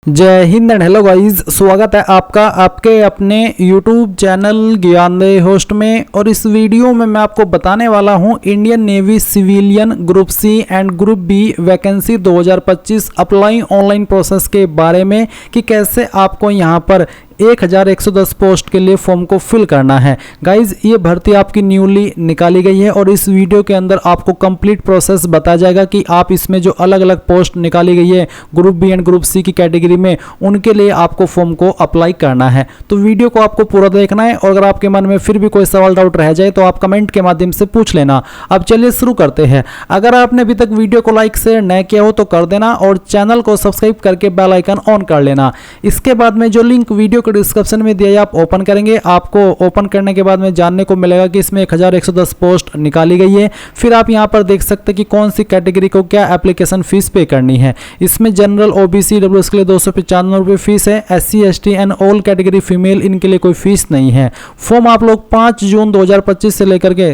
जय Hind and hello guys, स्वागत है आपका आपके अपने YouTube चैनल ज्ञानदेह होस्ट में। और इस वीडियो में मैं आपको बताने वाला हूं Indian navy civilian group C and group B vacancy 2025 apply online process के बारे में कि कैसे आपको यहां पर 1110 पोस्ट के लिए फॉर्म को फिल करना है। गाइज ये भर्ती आपकी न्यूली निकाली गई है और इस वीडियो के अंदर आपको कंप्लीट प्रोसेस बताया जाएगा कि आप इसमें जो अलग अलग पोस्ट निकाली गई है group B and group C की कैटेगरी में, उनके लिए आपको फॉर्म को अप्लाई करना है। तो वीडियो को आपको पूरा देखना है और अगर आपके मन में फिर भी कोई सवाल डाउट रह जाए तो आप कमेंट के माध्यम से पूछ लेना। अब चलिए शुरू करते हैं। अगर आपने अभी तक वीडियो को लाइक शेयर न किया हो तो कर देना और चैनल को सब्सक्राइब करके बेल आइकन ऑन कर लेना। इसके बाद में जो लिंक वीडियो के डिस्क्रिप्शन में दिया है आप ओपन करेंगे। आपको ओपन करने के बाद में जानने को मिलेगा कि इसमें 1110 पोस्ट निकाली गई है। फिर आप यहां पर देख सकते हैं कि कौन सी कैटेगरी को क्या एप्लीकेशन फीस पे करनी है। इसमें जनरल ओबीसी डब्ल्यूएस के लिए 295 रुपये फीस है। SC ST and all category female इनके लिए कोई फीस नहीं है। फॉर्म आप लोग 5 जून 2025 से लेकर के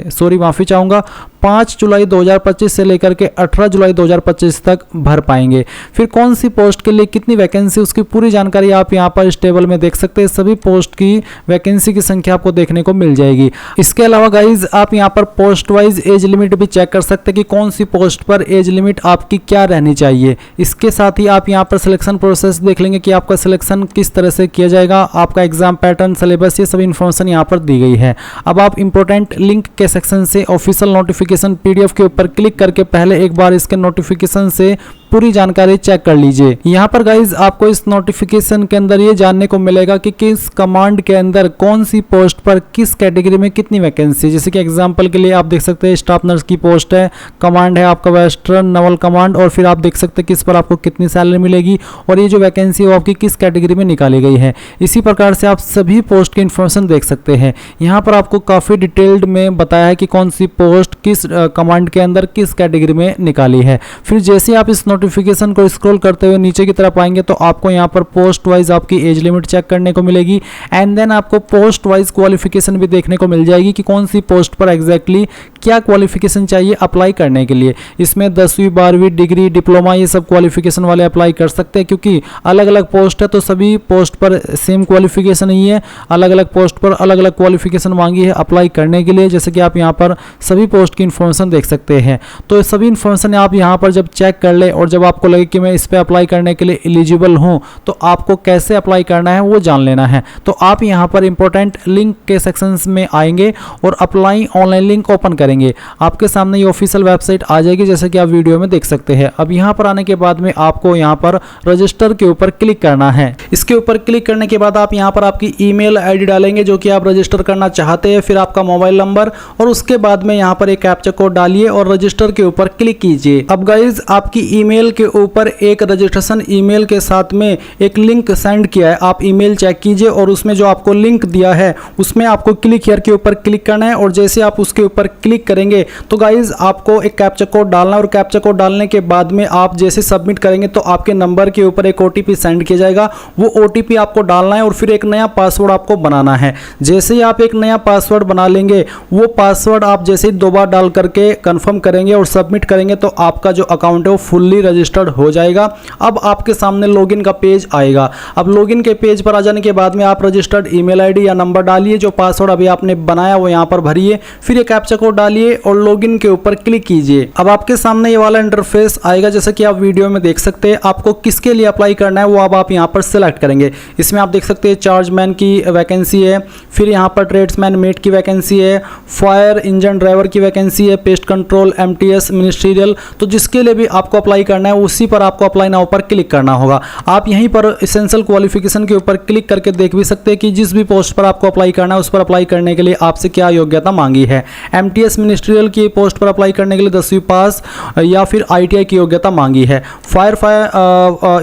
5 जुलाई 2025 से लेकर के 18 जुलाई 2025 तक भर पाएंगे। फिर कौन सी पोस्ट के लिए कितनी वैकेंसी, उसकी पूरी जानकारी आप यहां पर इस टेबल में देख सकते हैं। सभी पोस्ट की वैकेंसी की संख्या आपको देखने को मिल जाएगी। इसके अलावा गाइज आप यहां पर पोस्ट वाइज एज लिमिट भी चेक कर सकते हैं कि कौन सी पोस्ट पर एज लिमिट आपकी क्या रहनी चाहिए। इसके साथ ही आप यहां पर सिलेक्शन प्रोसेस देख लेंगे कि आपका सिलेक्शन किस तरह से किया जाएगा, आपका एग्जाम पैटर्न, सिलेबस, ये सभी इंफॉर्मेशन यहां पर दी गई है। अब आप इंपॉर्टेंट लिंक के सेक्शन से ऑफिशियल नोटिफिकेशन पीडीएफ के ऊपर क्लिक करके पहले एक बार इसके नोटिफिकेशन से पूरी जानकारी चेक कर लीजिए। यहाँ पर गाइज आपको इस नोटिफिकेशन के अंदर ये जानने को मिलेगा कि किस कमांड के अंदर कौन सी पोस्ट पर किस कैटेगरी में कितनी वैकेंसी। जैसे कि एग्जांपल के लिए आप देख सकते हैं स्टाफ नर्स की पोस्ट है, कमांड है आपका वेस्टर्न नवल कमांड, और फिर आप देख सकते हैं कि इस पर आपको कितनी सैलरी मिलेगी और ये जो वैकेंसी है वो आपकी किस कैटेगरी में निकाली गई है। इसी प्रकार से आप सभी पोस्ट की इन्फॉर्मेशन देख सकते हैं। यहाँ पर आपको काफ़ी डिटेल्ड में बताया है कि कौन सी पोस्ट किस कमांड के अंदर किस कैटेगरी में निकाली है। फिर जैसे आप इस नोटिफिकेशन को स्क्रॉल करते हुए नीचे की तरफ आएंगे तो आपको यहाँ पर पोस्ट वाइज आपकी एज लिमिट चेक करने को मिलेगी एंड देन आपको पोस्ट वाइज क्वालिफिकेशन भी देखने को मिल जाएगी कि कौन सी पोस्ट पर एग्जैक्टली क्या क्वालिफिकेशन चाहिए अप्लाई करने के लिए। इसमें 10वीं 12वीं डिग्री, डिप्लोमा, ये सब क्वालिफिकेशन वाले अप्लाई कर सकते हैं क्योंकि अलग अलग पोस्ट है तो सभी पोस्ट पर सेम क्वालिफिकेशन नहीं है। अलग अलग पोस्ट पर अलग अलग क्वालिफिकेशन मांगी है अप्लाई करने के लिए। जैसे कि आप यहाँ पर सभी पोस्ट की इन्फॉर्मेशन देख सकते हैं। तो सभी इन्फॉर्मेशन आप यहाँ पर जब चेक कर ले और जब आपको लगे कि मैं इस पे अप्लाई करने के लिए एलिजिबल हूं तो आपको कैसे अप्लाई करना है वो जान लेना है। तो आप यहां पर इंपॉर्टेंट लिंक के सेक्शंस में आएंगे और अप्लाई ऑनलाइन लिंक ओपन करेंगे। आपके सामने ये ऑफिशियल वेबसाइट आ जाएगी जैसे कि आप वीडियो में देख सकते हैं। अब यहां पर आने के बाद में आपको यहां पर रजिस्टर के ऊपर क्लिक करना है। इसके ऊपर क्लिक करने के बाद आप यहां पर आपकी ईमेल आईडी डालेंगे जो कि आप रजिस्टर करना चाहते हैं, फिर आपका मोबाइल नंबर, और उसके बाद में यहां पर एक कैप्चा कोड डालिए और रजिस्टर के ऊपर क्लिक कीजिए। अब गाइज आपकी ईमेल के ऊपर एक रजिस्ट्रेशन ईमेल के साथ में एक लिंक सेंड किया है। आप ईमेल चेक कीजिए और उसमें जो आपको लिंक दिया है उसमें आपको क्लिक हियर के ऊपर क्लिक करना है और जैसे आप उसके ऊपर क्लिक करेंगे तो गाइज आपको एक कैप्चा कोड डालना है और कैप्चा कोड डालने के बाद में आप जैसे सबमिट करेंगे तो आपके नंबर के ऊपर एक ओटीपी सेंड किया जाएगा। वो ओटीपी आपको डालना है और फिर एक नया पासवर्ड आपको बनाना है। जैसे ही आप एक नया पासवर्ड बना लेंगे वो पासवर्ड आप जैसे ही 2 बार डाल करके कंफर्म करेंगे और सबमिट करेंगे तो आपका जो अकाउंट है वो फुल्ली रजिस्टर्ड हो जाएगा। अब आपके सामने लॉगिन का पेज आएगा। अब लॉगिन के पेज पर आ जाने के बाद में आप रजिस्टर्ड ईमेल आईडी या नंबर डालिए, जो पासवर्ड अभी आपने बनाया वो यहाँ पर भरिए, फिर एक कैप्चा कोड डालिए और लॉगिन के ऊपर क्लिक कीजिए। अब आपके सामने ये वाला इंटरफेस आएगा जैसे कि आप वीडियो में देख सकते हैं। आपको किसके लिए अप्लाई करना है वो अब आप यहाँ पर सिलेक्ट करेंगे। इसमें आप देख सकते हैं चार्जमैन की वैकेंसी है, फिर यहाँ पर ट्रेड्समैन मेट की वैकेंसी है, फायर इंजन ड्राइवर की वैकेंसी है, पेस्ट कंट्रोल, एमटीएस, मिनिस्ट्रियल। तो जिसके लिए भी आपको अप्लाई करना है उसी पर आपको अप्लाई नाउ पर क्लिक करना होगा। आप यहीं पर एसेंशियल क्वालिफिकेशन के ऊपर क्लिक करके देख भी सकते हैं कि जिस भी पोस्ट पर आपको अप्लाई करना है उस पर अप्लाई करने के लिए आपसे क्या योग्यता मांगी है। एमटीएस मिनिस्ट्रियल की पोस्ट पर अप्लाई करने के लिए 10वीं पास या फिर आईटीआई की योग्यता मांगी है। फायर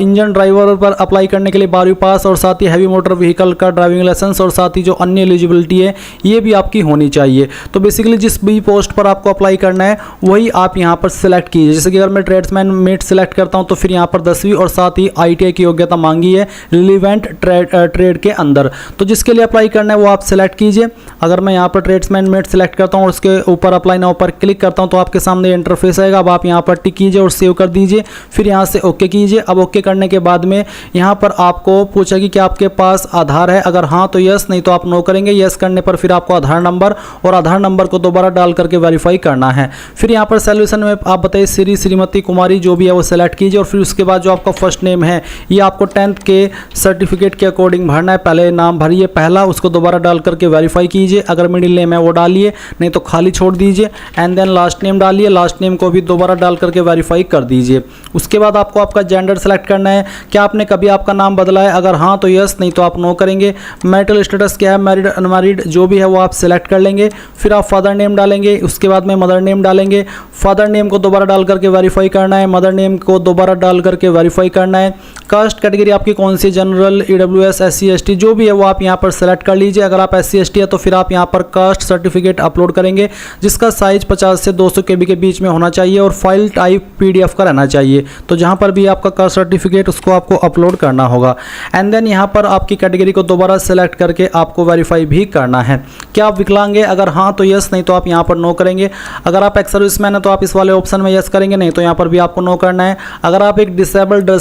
इंजन ड्राइवर पर अप्लाई करने के लिए 12वीं पास और साथ ही हैवी मोटर व्हीकल का ड्राइविंग लाइसेंस और साथ ही जो अन्य एलिजिबिलिटी है ये भी आपकी होनी चाहिए। तो बेसिकली जिस भी पोस्ट पर आपको अप्लाई करना है वही आप यहाँ पर सिलेक्ट कीजिए। जैसे कि अगर मैं ट्रेड्समैन मेट नीट सेलेक्ट करता हूं तो फिर यहाँ पर 10वीं और साथ ही ITI की योग्यता मांगी है रिलीवेंट ट्रेड के अंदर। तो जिसके लिए अप्लाई करना है वो आप सेलेक्ट कीजिए। अगर मैं यहाँ पर ट्रेड्समैन मेट सेलेक्ट करता हूँ और उसके ऊपर अप्लाई नाउ पर क्लिक करता हूँ तो आपके सामने इंटरफेस आएगा। अब आप यहाँ पर टिक कीजिए और सेव कर दीजिए, फिर यहाँ से ओके कीजिए। अब ओके करने के बाद में यहाँ पर आपको पूछा कि क्या आपके पास आधार है, अगर हाँ तो यस, नहीं तो आप नो करेंगे। यस करने पर फिर आपको आधार नंबर और आधार नंबर को दोबारा डाल करके वेरीफाई करना है। फिर यहाँ पर सॉल्यूशन में आप बताइए श्रीमती कुमारी जो भी है वो सेलेक्ट कीजिए और फिर उसके बाद जो आपका फर्स्ट नेम है ये आपको 10th के सर्टिफिकेट के अकॉर्डिंग भरना है। पहले नाम भरिए पहला, उसको दोबारा डाल करके वेरीफाई कीजिए। अगर मिडिल नेम है वो डालिए, नहीं तो खाली छोड़ दीजिए। एंड देन लास्ट नेम डालिए, लास्ट नेम को भी दोबारा डाल करके वेरीफाई कर दीजिए। उसके बाद आपको आपका जेंडर सेलेक्ट करना है, क्या आपने कभी आपका नाम बदला है, अगर हाँ तो यस, नहीं तो आप नो करेंगे। मैरिटल स्टेटस क्या है, मैरिड अनमैरिड जो भी है वो आप सेलेक्ट कर लेंगे। फिर आप फादर नेम डालेंगे, उसके बाद में मदर नेम डालेंगे। फादर नेम को दोबारा डाल करके वेरीफाई करना है, मदर नेम को दोबारा डाल करके वेरीफाई करना है। कास्ट कैटेगरी आपकी कौन सी, जनरल, EWS, SC ST जो भी है वो आप यहाँ पर सेलेक्ट कर लीजिए। अगर आप SC ST है तो फिर आप यहाँ पर कास्ट सर्टिफिकेट अपलोड करेंगे जिसका साइज 50 से 200 KB के बीच में होना चाहिए और फाइल टाइप PDF का रहना चाहिए। तो जहाँ पर भी आपका कास्ट सर्टिफिकेट उसको आपको अपलोड करना होगा। एंड देन यहाँ पर आपकी कैटेगरी को दोबारा सेलेक्ट करके आपको वेरीफाई भी करना है। क्या आप विकलांग है, अगर हाँ तो यस, नहीं तो आप यहाँ पर नो करेंगे। अगर आप एक सर्विसमैन है तो आप इस वाले ऑप्शन में यस करेंगे, नहीं तो यहाँ पर भी आपको नो करना है। अगर आप एक डिसेबल्ड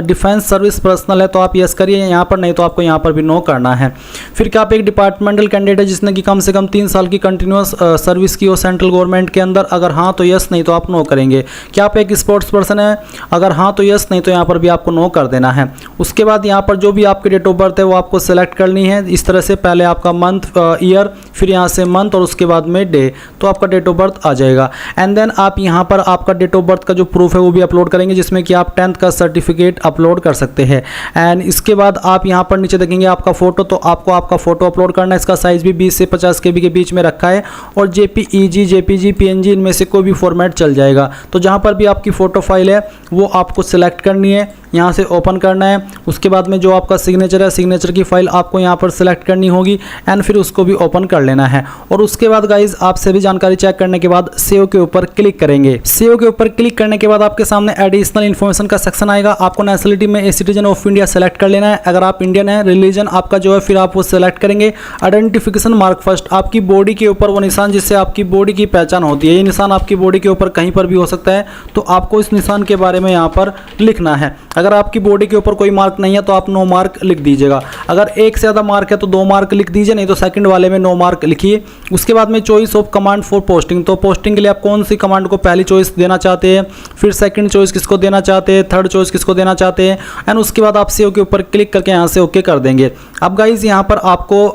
डिफेंस सर्विस पर्सनल है तो आप यस करिए यहाँ पर, नहीं तो आपको यहाँ पर भी नो करना है। फिर क्या आप एक डिपार्टमेंटल कैंडिडेट है जिसने कि कम से कम 3 साल की कंटिन्यूस सर्विस की हो सेंट्रल गवर्नमेंट के अंदर, अगर हाँ तो यस, नहीं तो आप नो करेंगे। क्या आप एक स्पोर्ट्स पर्सन है, अगर हाँ तो यस, नहीं तो यहाँ पर भी आपको नो कर देना है। उसके बाद यहाँ पर जो भी आपकी डेट ऑफ बर्थ है वो आपको सेलेक्ट करनी है इस तरह से, पहले आपका मंथ, ईयर, फिर यहाँ से मंथ और उसके बाद में डे, तो आपका डेट ऑफ बर्थ आ जाएगा। एंड देन आप यहाँ पर आपका डेट ऑफ बर्थ का जो प्रूफ है वो भी अपलोड करेंगे जिसमें कि आप 10th का सर्टिफिकेट अपलोड कर सकते हैं। एंड इसके बाद आप यहाँ पर नीचे देखेंगे आपका फोटो, तो आपको आपका फोटो अपलोड करना है। इसका साइज भी 20 से 50 KB के बीच में रखा है और JPEG, JPG, PNG इनमें से कोई भी फॉर्मेट चल जाएगा। तो जहाँ पर भी आपकी फ़ोटो फाइल है वो आपको सिलेक्ट करनी है, यहाँ से ओपन करना है। उसके बाद में जो आपका सिग्नेचर है, सिग्नेचर की फाइल आपको यहाँ पर सिलेक्ट करनी होगी एंड फिर उसको भी ओपन कर लेना है। और उसके बाद गाइज आप सभी जानकारी चेक करने के बाद सेव के ऊपर क्लिक करेंगे। सेव के ऊपर क्लिक करने के बाद आपके सामने एडिशनल इन्फॉर्मेशन का सेक्शन आएगा। आपको नेशनलिटी में a citizen of India select कर लेना है। अगर आप इंडियन है, रिलीजन आपका जो है फिर आप वो सेलेक्ट करेंगे। आइडेंटिफिकेशन मार्क फर्स्ट, आपकी बॉडी के ऊपर वो निशान जिससे आपकी बॉडी की पहचान होती है, ये निशान आपकी बॉडी के ऊपर कहीं पर भी हो सकता है, तो आपको इस निशान के बारे में यहाँ पर लिखना है। अगर आपकी बॉडी के ऊपर कोई मार्क नहीं है तो आप नो मार्क लिख दीजिएगा। अगर एक से ज़्यादा मार्क है तो 2 मार्क लिख दीजिए, नहीं तो सेकंड वाले में नो मार्क लिखिए। उसके बाद में choice of command for posting, तो पोस्टिंग के लिए आप कौन सी कमांड को पहली चॉइस देना चाहते हैं, फिर सेकंड चॉइस किसको देना चाहते हैं, थर्ड चॉइस किसको देना चाहते हैं। एंड उसके बाद आप सेव के ऊपर क्लिक करके यहाँ से ओके कर देंगे। अब गाइज यहाँ पर आपको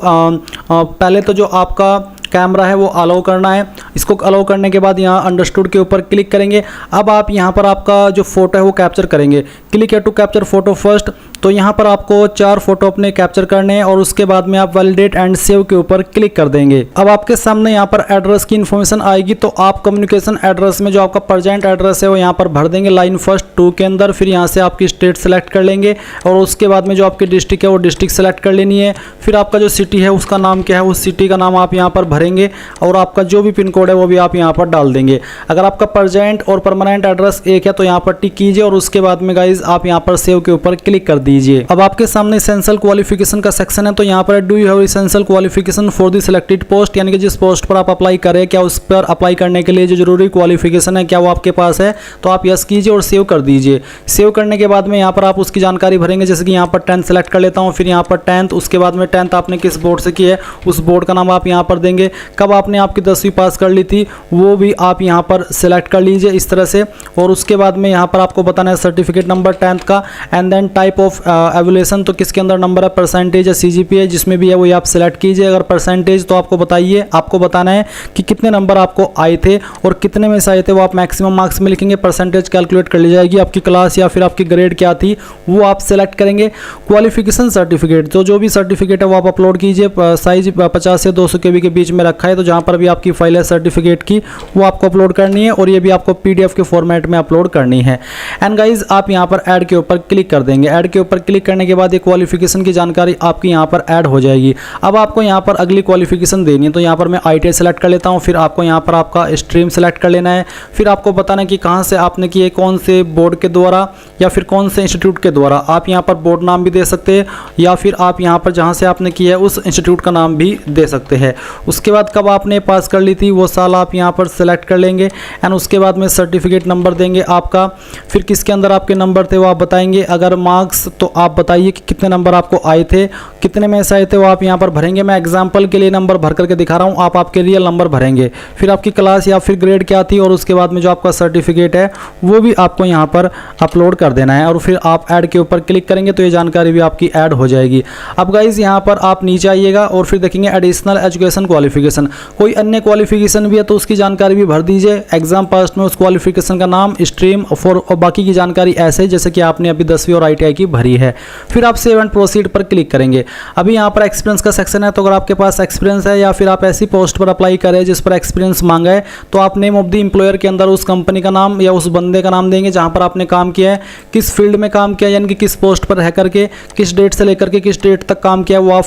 पहले तो जो आपका कैमरा है वो अलाउ करना है। इसको अलाउ करने के बाद यहाँ अंडरस्टूड के ऊपर क्लिक करेंगे। अब आप यहाँ पर आपका जो फोटो है वो कैप्चर करेंगे। क्लिक है टू कैप्चर फोटो फर्स्ट, तो यहाँ पर आपको 4 फोटो अपने कैप्चर करने हैं और उसके बाद में आप वैलिडेट एंड सेव के ऊपर क्लिक कर देंगे। अब आपके सामने यहाँ पर एड्रेस की इन्फॉर्मेशन आएगी, तो आप कम्युनिकेशन एड्रेस में जो आपका प्रेजेंट एड्रेस है वो यहाँ पर भर देंगे लाइन फर्स्ट 2 के अंदर। फिर यहाँ से आपकी स्टेट सेलेक्ट कर लेंगे और उसके बाद में जो आपकी डिस्ट्रिक्ट है वो डिस्ट्रिक्ट सेलेक्ट कर लेनी है। फिर आपका जो सिटी है उसका नाम क्या है, उस सिटी का नाम आप यहाँ पर भरेंगे और आपका जो भी पिन कोड है वो भी आप यहाँ पर डाल देंगे। अगर आपका प्रेजेंट और परमानेंट एड्रेस एक है तो यहाँ पर टिक कीजिए और उसके बाद में गाइज आप यहाँ पर सेव के ऊपर क्लिक कर दीजिए। अब आपके सामने एसेंशियल क्वालिफिकेशन का सेक्शन है, तो यहाँ पर do you have essential qualification for the selected post, यानी कि जिस पोस्ट पर आप अप्लाई करें क्या उस पर अप्लाई करने के लिए जो जरूरी क्वालिफिकेशन है क्या वो आपके पास है, तो आप यस कीजिए और सेव कर दीजिए। सेव करने के बाद में यहाँ पर आप उसकी जानकारी भरेंगे, जैसे कि यहाँ पर 10th सेलेक्ट कर लेता हूँ, फिर यहाँ पर 10th, उसके बाद में 10th आपने किस बोर्ड से की है उस बोर्ड का नाम आप यहाँ पर देंगे। कब आपने आपकी 10वीं पास कर ली थी वो भी आप यहाँ पर सिलेक्ट कर लीजिए इस तरह से। और उसके बाद में यहाँ पर आपको बताना है सर्टिफिकेट नंबर 10th का एंड देन टाइप ऑफ एवुलेशन, तो किसके अंदर नंबर है, परसेंटेज या CGPA जिसमें भी है वो आप सिलेक्ट कीजिए। अगर परसेंटेज तो आपको बताइए, आपको बताना है कि कितने नंबर आपको आए थे और कितने में से आए थे वो आप मैक्सिमम मार्क्स में लिखेंगे। परसेंटेज कैलकुलेट कर ली जाएगी, आपकी क्लास या फिर आपकी ग्रेड क्या थी वो आप सेलेक्ट करेंगे। क्वालिफिकेशन सर्टिफिकेट, तो जो भी सर्टिफिकेट है वो आप अपलोड कीजिए। साइज 50 से 200 KB के बीच में रखा है, तो जहाँ पर भी आपकी फाइल है सर्टिफिकेट की वो आपको अपलोड करनी है और ये भी आपको PDF के फॉर्मेट में अपलोड करनी है। एंड गाइज आप यहाँ पर ऐड के ऊपर क्लिक कर देंगे। ऐड के ऊपर क्लिक करने के बाद ये क्वालिफिकेशन की जानकारी आपकी यहाँ पर ऐड हो जाएगी। अब आपको यहाँ पर अगली क्वालिफिकेशन देनी है, तो यहाँ पर मैं ITI सेलेक्ट कर लेता हूँ। फिर आपको यहाँ पर आपका स्ट्रीम सेलेक्ट कर लेना है। फिर आपको बताना है कि कहाँ से आपने की है, कौन से बोर्ड के द्वारा या फिर कौन से इंस्टीट्यूट के द्वारा। आप यहाँ पर बोर्ड नाम भी दे सकते हैं या फिर आप यहाँ पर जहाँ से आपने किया है उस इंस्टीट्यूट का नाम भी दे सकते हैं। उसके बाद कब आपने पास कर ली थी वो साल आप यहाँ पर सेलेक्ट कर लेंगे। एंड उसके बाद में सर्टिफिकेट नंबर देंगे आपका। फिर किसके अंदर आपके नंबर थे वो आप बताएंगे। अगर मार्क्स तो आप बताइए कि कितने नंबर आपको आए थे, कितने में से आए थे वो आप यहाँ पर भरेंगे। मैं एग्जाम्पल के लिए नंबर भर करके दिखा रहा हूँ, आप आपके रियल नंबर भरेंगे। फिर आपकी क्लास या फिर ग्रेड क्या थी और उसके बाद में जो आपका सर्टिफिकेट है वो भी आपको यहाँ पर अपलोड कर देना है। और फिर आप ऐड के ऊपर क्लिक करेंगे तो ये जानकारी भी आपकी ऐड हो जाएगी। अब गाइज यहाँ पर आप नीचे आइएगा और फिर देखेंगे एडिशनल एजुकेशन क्वालिफिकेशन, कोई अन्य क्वालिफिकेशन भी है तो उसकी जानकारी भी भर दीजिए। एग्जाम पास में उस क्वालिफिकेशन का नाम, स्ट्रीम और बाकी की जानकारी ऐसे जैसे कि आपने अभी 10वीं और ITI की भरी है। फिर आप सेव एंड प्रोसीड पर क्लिक करेंगे। अभी यहाँ पर एक्सपीरियंस का सेक्शन है, तो अगर आपके पास एक्सपीरियंस है या फिर आप ऐसी पोस्ट पर अप्लाई करें जिस पर एक्सपीरियंस मांगा है तो आप नेम ऑफ द एम्प्लॉयर के अंदर उस कंपनी का नाम या उस बंदे का नाम देंगे जहाँ पर आपने काम किया है, किस फील्ड में काम किया, यानी कि किस पोस्ट पर रह करके किस डेट से लेकर के किस डेट तक काम किया वो आप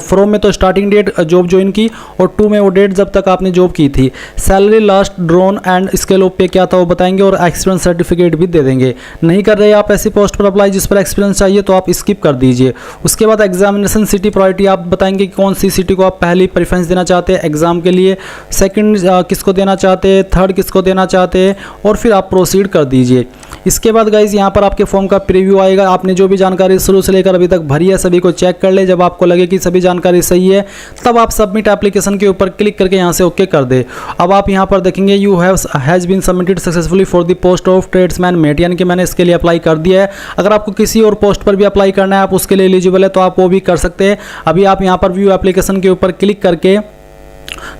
फ्रॉम में तो स्टार्टिंग डेट जॉब ज्वाइन की और टू में वो डेट जब तक आपने जॉब की थी। Salary last drawn and scale of पे क्या था वो बताएंगे और एक्सपीरियंस सर्टिफिकेट भी दे देंगे। नहीं कर रहे आप ऐसी पोस्ट पर अप्लाई जिस पर एक्सपीरियंस चाहिए तो आप स्किप कर दीजिए। उसके बाद एग्जामिनेशन सिटी प्रायोरिटी आप बताएंगे कि कौन सी सिटी को आप पहली प्रेफरेंस देना चाहते हैं एग्जाम के लिए, सेकंड किसको देना चाहते हैं, थर्ड किसको देना चाहते हैं और फिर आप प्रोसीड कर दीजिए। इसके बाद गाइज यहाँ पर आपके फॉर्म का प्रीव्यू आएगा। आपने जो भी जानकारी शुरू से लेकर अभी तक भरी है सभी को चेक कर ले। जब आपको लगे कि सभी जानकारी सही है तब आप सबमिट एप्लीकेशन के ऊपर क्लिक करके यहाँ से ओके कर दे। अब आप यहाँ पर देखेंगे you has been submitted successfully for the post of tradesman mate, यानी कि मैंने इसके लिए अप्लाई कर दिया है। अगर आपको किसी और पोस्ट पर भी अप्लाई करना है, आप उसके लिए एलिजिबल है तो आप वो भी कर सकते हैं। अभी आप यहाँ पर व्यू एप्लीकेशन के ऊपर क्लिक करके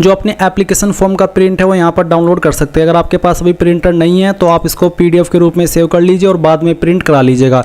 जो अपने एप्लीकेशन फॉर्म का प्रिंट है वो यहाँ पर डाउनलोड कर सकते हैं। अगर आपके पास अभी प्रिंटर नहीं है तो आप इसको PDF के रूप में सेव कर लीजिए और बाद में प्रिंट करा लीजिएगा।